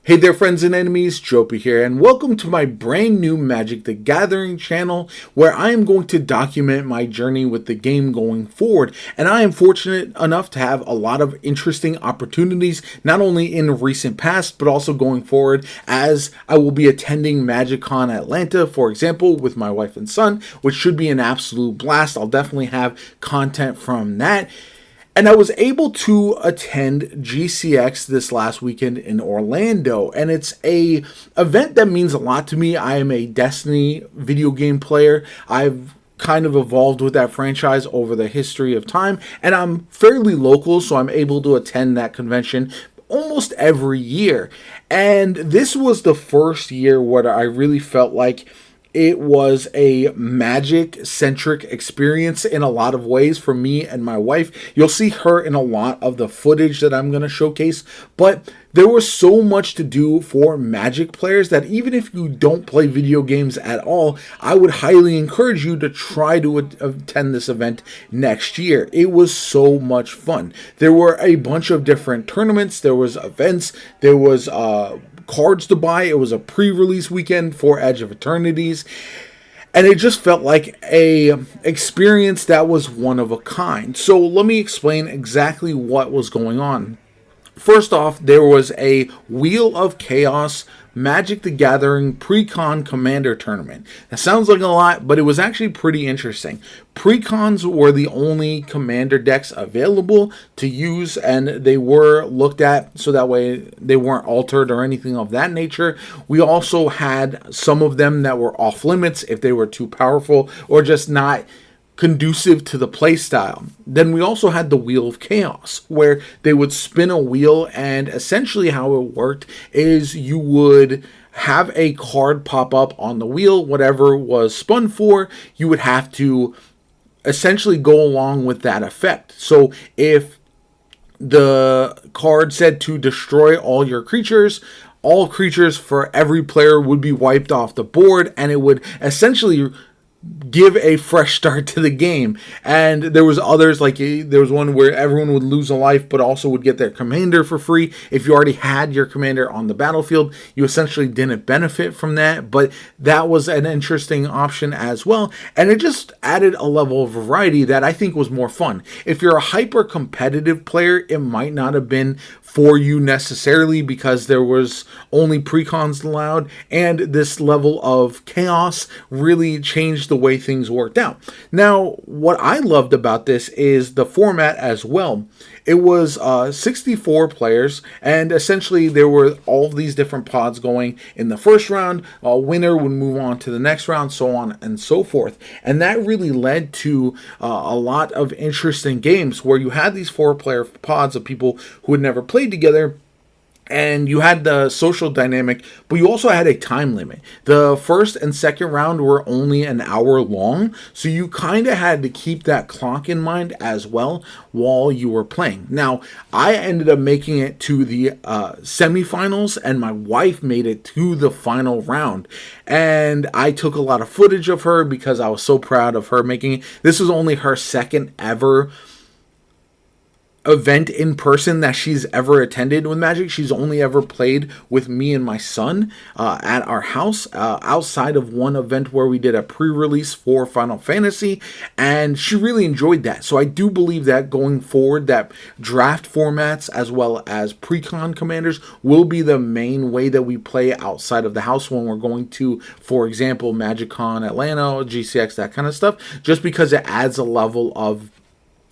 Hey there, friends and enemies, Jopi here, and welcome to my brand new Magic the Gathering channel, where I am going to document my journey with the game going forward. And I am fortunate enough to have a lot of interesting opportunities, not only in the recent past, but also going forward, as I will be attending MagicCon Atlanta, for example, with my wife and son, which should be an absolute blast. I'll definitely have content from that. And I was able to attend GCX this last weekend in Orlando, and it's a event that means a lot to me. I am a Destiny video game player. I've kind of evolved with that franchise over the history of time, and I'm fairly local, so I'm able to attend that convention almost every year. And this was the first year where I really felt like it was a Magic-centric experience in a lot of ways for me and my wife. You'll see her in a lot of the footage that I'm going to showcase, but there was so much to do for Magic players that even if you don't play video games at all, I would highly encourage you to try to attend this event next year. It was so much fun. There were a bunch of different tournaments, there was events, there was cards to buy. It was a pre-release weekend for Edge of Eternities, and it just felt like a experience that was one of a kind. So let me explain exactly what was going on. First off, there was a Wheel of Chaos Magic the Gathering Pre-Con Commander Tournament. That sounds like a lot, but it was actually pretty interesting. Pre-Cons were the only Commander decks available to use, and they were looked at so that way they weren't altered or anything of that nature. We also had some of them that were off limits if they were too powerful or just not conducive to the playstyle. Then we also had the Wheel of Chaos, where they would spin a wheel, and essentially how it worked is you would have a card pop up on the wheel, whatever was spun for, you would have to essentially go along with that effect. So if the card said to destroy all your creatures, all creatures for every player would be wiped off the board, and it would essentially give a fresh start to the game. And there was others, like there was one where everyone would lose a life but also would get their commander for free. If you already had your commander on the battlefield, you essentially didn't benefit from that, but that was an interesting option as well, and it just added a level of variety that I think was more fun. If you're a hyper competitive player, it might not have been for you necessarily because there was only pre-cons allowed, and this level of chaos really changed the way things worked out. Now, what I loved about this is the format as well. It was 64 players, and essentially there were all of these different pods going in the first round. A winner would move on to the next round, so on and so forth. And that really led to a lot of interesting games where you had these 4-player pods of people who had never played together, and you had the social dynamic, but you also had a time limit. The first and second round were only an hour long, so you kind of had to keep that clock in mind as well while you were playing. Now, I ended up making it to the semifinals, and my wife made it to the final round. And I took a lot of footage of her because I was so proud of her making it. This was only her second ever event in person that she's ever attended with Magic. She's only ever played with me and my son at our house, outside of one event where we did a pre-release for Final Fantasy, and she really enjoyed that. So I do believe that going forward, that draft formats as well as pre-con commanders will be the main way that we play outside of the house when we're going to, for example, MagicCon Atlanta, GCX, that kind of stuff, just because it adds a level of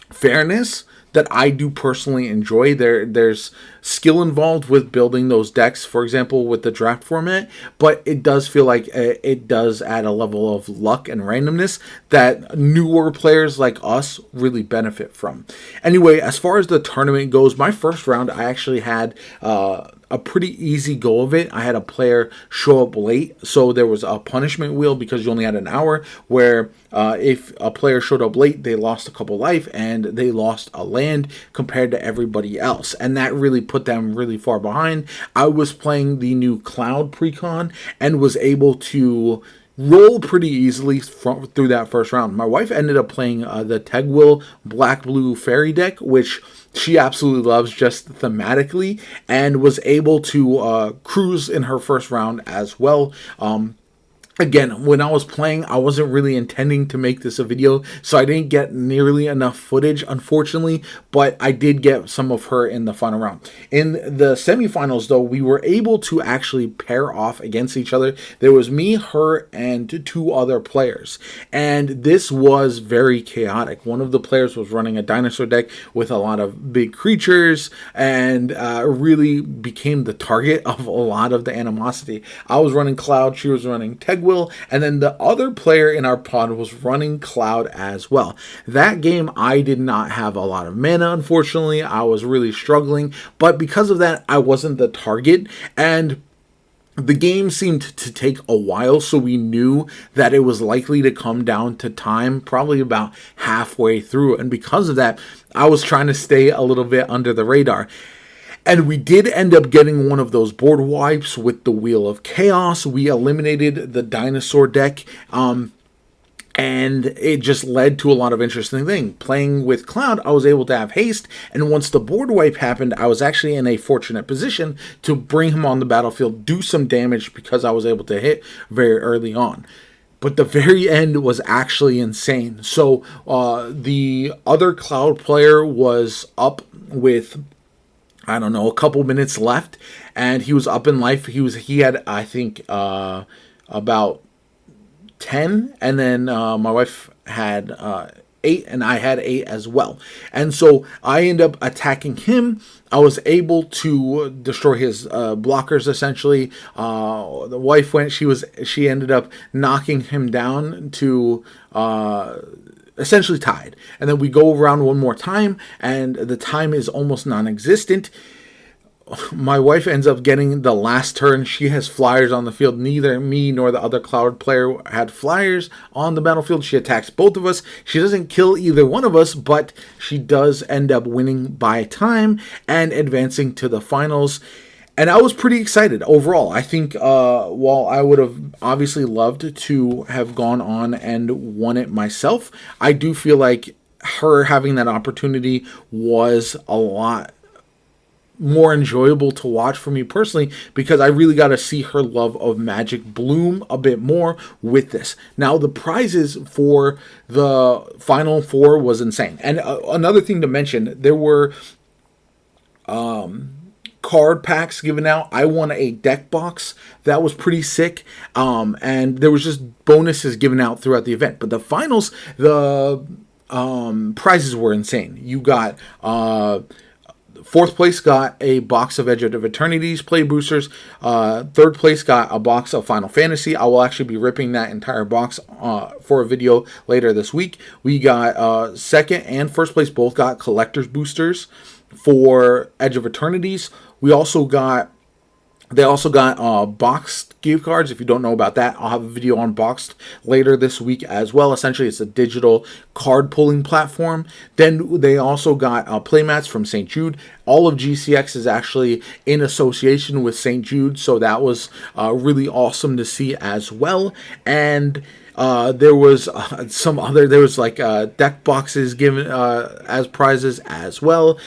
fairness that I do personally enjoy. There's skill involved with building those decks, for example, with the draft format, but it does feel like it does add a level of luck and randomness that newer players like us really benefit from. Anyway, as far as the tournament goes, my first round, I actually had a pretty easy go of it. I had a player show up late, so there was a punishment wheel because you only had an hour, where if a player showed up late, they lost a couple life and they lost a land compared to everybody else, and that really put them really far behind. I was playing the new Cloud Precon and was able to roll pretty easily through that first round. My wife ended up playing the Tegwill Black Blue Fairy deck, which she absolutely loves just thematically, and was able to cruise in her first round as well. Again, when I was playing, I wasn't really intending to make this a video, so I didn't get nearly enough footage, unfortunately, but I did get some of her in the final round. In the semifinals, though, we were able to actually pair off against each other. There was me, her, and two other players, and this was very chaotic. One of the players was running a dinosaur deck with a lot of big creatures, and really became the target of a lot of the animosity. I was running Cloud, she was running Tegwell, and then the other player in our pod was running Cloud as well. That game, I did not have a lot of mana, unfortunately. I was really struggling, but because of that, I wasn't the target, and the game seemed to take a while, so we knew that it was likely to come down to time, probably about halfway through, and because of that, I was trying to stay a little bit under the radar. And we did end up getting one of those board wipes with the Wheel of Chaos. We eliminated the dinosaur deck, and it just led to a lot of interesting things. Playing with Cloud, I was able to have haste, and once the board wipe happened, I was actually in a fortunate position to bring him on the battlefield, do some damage because I was able to hit very early on. But the very end was actually insane. So the other Cloud player was up with, I don't know, a couple minutes left, and he was up in life. He had, I think, about 10, and then my wife had 8, and I had 8 as well. And so I ended up attacking him. I was able to destroy his blockers, essentially. The wife went, she ended up knocking him down to essentially tied. And then we go around one more time, and the time is almost non-existent. My wife ends up getting the last turn. She has flyers on the field. Neither me nor the other Cloud player had flyers on the battlefield. She attacks both of us. She doesn't kill either one of us, but she does end up winning by time and advancing to the finals. And I was pretty excited overall. I think while I would have obviously loved to have gone on and won it myself, I do feel like her having that opportunity was a lot more enjoyable to watch for me personally, because I really got to see her love of Magic bloom a bit more with this. Now, the prizes for the Final Four was insane. And another thing to mention, there were card packs given out. I won a deck box that was pretty sick, and there was just bonuses given out throughout the event. But the finals, the prizes were insane. You got fourth place got a box of Edge of Eternity's play boosters. Third place got a box of Final Fantasy. I will actually be ripping that entire box for a video later this week. We got second and first place both got collector's boosters for Edge of Eternities. They also got boxed gift cards. If you don't know about that, I'll have a video on boxed later this week as well. Essentially, it's a digital card pulling platform. Then they also got playmats from St. Jude. All of GCX is actually in association with St. Jude, so that was really awesome to see as well. And there was deck boxes given as prizes as well.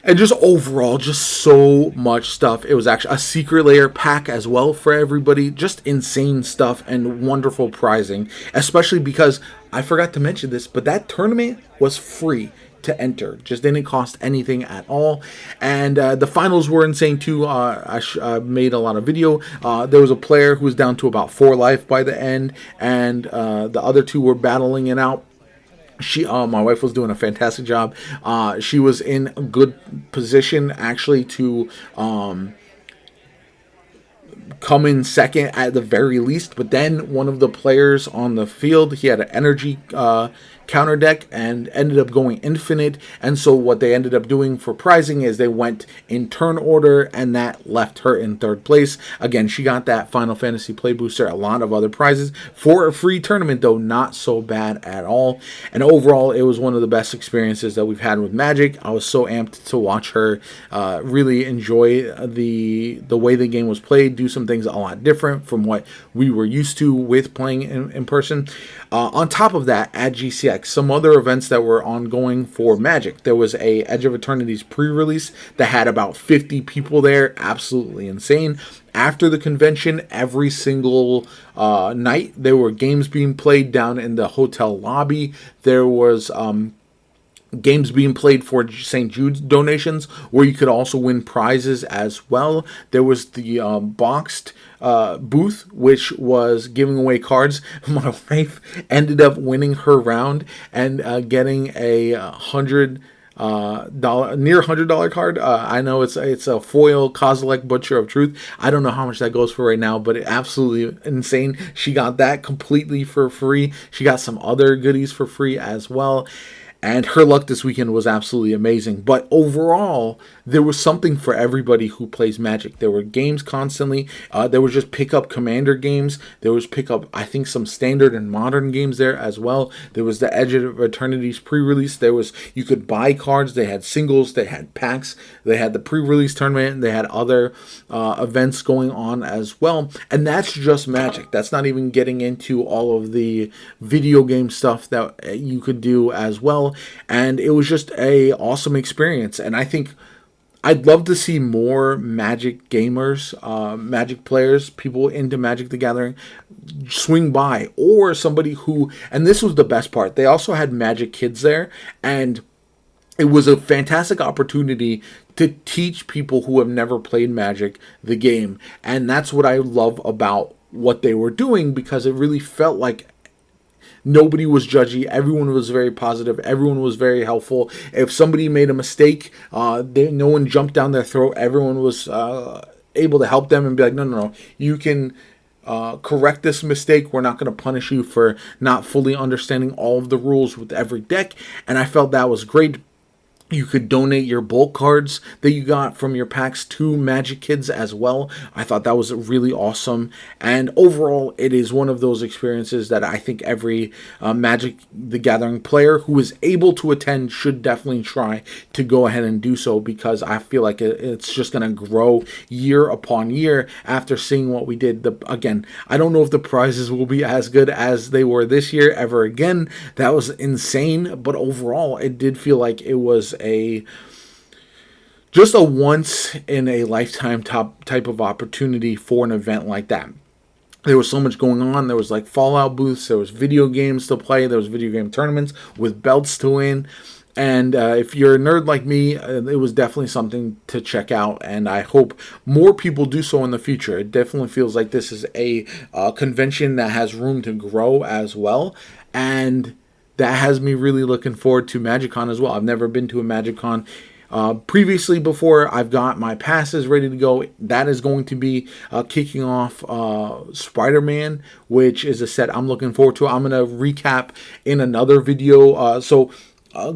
And just overall, just so much stuff. It was actually a secret layer pack as well for everybody. Just insane stuff and wonderful prizing. Especially because, I forgot to mention this, but that tournament was free to enter. Just didn't cost anything at all. And the finals were insane too. I made a lot of video. There was a player who was down to about 4 life by the end. And the other two were battling it out. My wife was doing a fantastic job. She was in a good position actually to come in second at the very least, but then one of the players on the field, he had an energy counter deck and ended up going infinite, and so what they ended up doing for prizing is they went in turn order, and that left her in third place. Again, she got that Final Fantasy play booster, a lot of other prizes for a free tournament, though not so bad at all. And overall, it was one of the best experiences that we've had with Magic. I was so amped to watch her really enjoy the way the game was played, do some things a lot different from what we were used to with playing in person. On top of that, at GCX, GCX, some other events that were ongoing for Magic. There was a Edge of Eternity's pre-release that had about 50 people there, absolutely insane. After the convention, every single night, there were games being played down in the hotel lobby. There was games being played for St. Jude's donations, where you could also win prizes as well. There was the boxed booth, which was giving away cards. My wife ended up winning her round and getting a near $100 card. I know it's a foil Kozilek Butcher of Truth. I don't know how much that goes for right now, but it absolutely insane. She got that completely for free. She got some other goodies for free as well. And her luck this weekend was absolutely amazing. But overall, there was something for everybody who plays Magic. There were games constantly. There was just pick-up Commander games. There was pick-up, I think, some standard and modern games there as well. There was the Edge of Eternity's pre-release. You could buy cards. They had singles. They had packs. They had the pre-release tournament. They had other events going on as well. And that's just Magic. That's not even getting into all of the video game stuff that you could do as well. And it was just a awesome experience. And I think I'd love to see more Magic gamers, Magic players, people into Magic the Gathering swing by, or somebody who, and this was the best part, they also had Magic kids there, and it was a fantastic opportunity to teach people who have never played Magic the game. And that's what I love about what they were doing, because it really felt like nobody was judgy. Everyone was very positive. Everyone was very helpful. If somebody made a mistake, no one jumped down their throat. Everyone was able to help them and be like, no, you can correct this mistake. We're not going to punish you for not fully understanding all of the rules with every deck. And I felt that was great. You could donate your bulk cards that you got from your packs to Magic Kids as well. I thought that was really awesome. And overall, it is one of those experiences that I think every Magic the Gathering player who is able to attend should definitely try to go ahead and do so, because I feel like it's just going to grow year upon year after seeing what we did. Again, I don't know if the prizes will be as good as they were this year ever again. That was insane. But overall, it did feel like it was just a once in a lifetime type of opportunity for an event like that. There was so much going on. There was like Fallout booths, there was video games to play, there was video game tournaments with belts to win. And if you're a nerd like me, it was definitely something to check out, and I hope more people do so in the future. It definitely feels like this is a convention that has room to grow as well, and that has me really looking forward to MagicCon as well. I've never been to a MagicCon previously before. I've got my passes ready to go. That is going to be kicking off Spider-Man, which is a set I'm looking forward to. I'm going to recap in another video.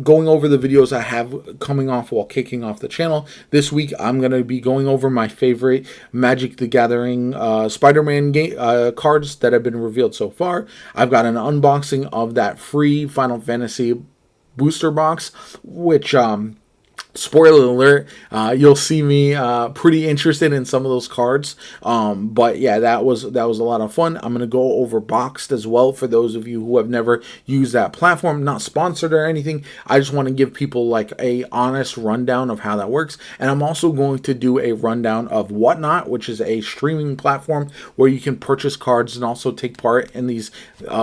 Going over the videos I have coming off while kicking off the channel. This week, I'm going to be going over my favorite Magic the Gathering Spider-Man cards that have been revealed so far. I've got an unboxing of that free Final Fantasy booster box, which spoiler alert, you'll see me pretty interested in some of those cards. But yeah, that was a lot of fun. I'm going to go over Boxed as well for those of you who have never used that platform. Not sponsored or anything. I just want to give people like a honest rundown of how that works. And I'm also going to do a rundown of Whatnot, which is a streaming platform where you can purchase cards and also take part in these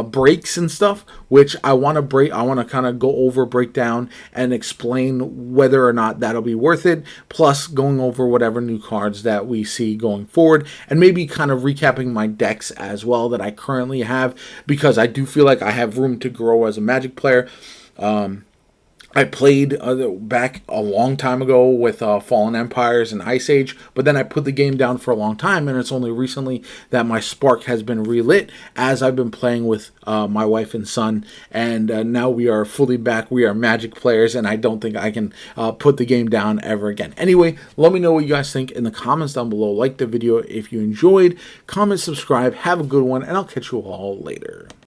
breaks and stuff, which I want to kind of go over, break down, and explain whether or not that'll be worth it, plus going over whatever new cards that we see going forward, and maybe kind of recapping my decks as well that I currently have, because I do feel like I have room to grow as a Magic player. I played back a long time ago with Fallen Empires and Ice Age, but then I put the game down for a long time, and it's only recently that my spark has been relit as I've been playing with my wife and son, and now we are fully back. We are Magic players, and I don't think I can put the game down ever again. Anyway, let me know what you guys think in the comments down below. Like the video if you enjoyed, comment, subscribe, have a good one, and I'll catch you all later.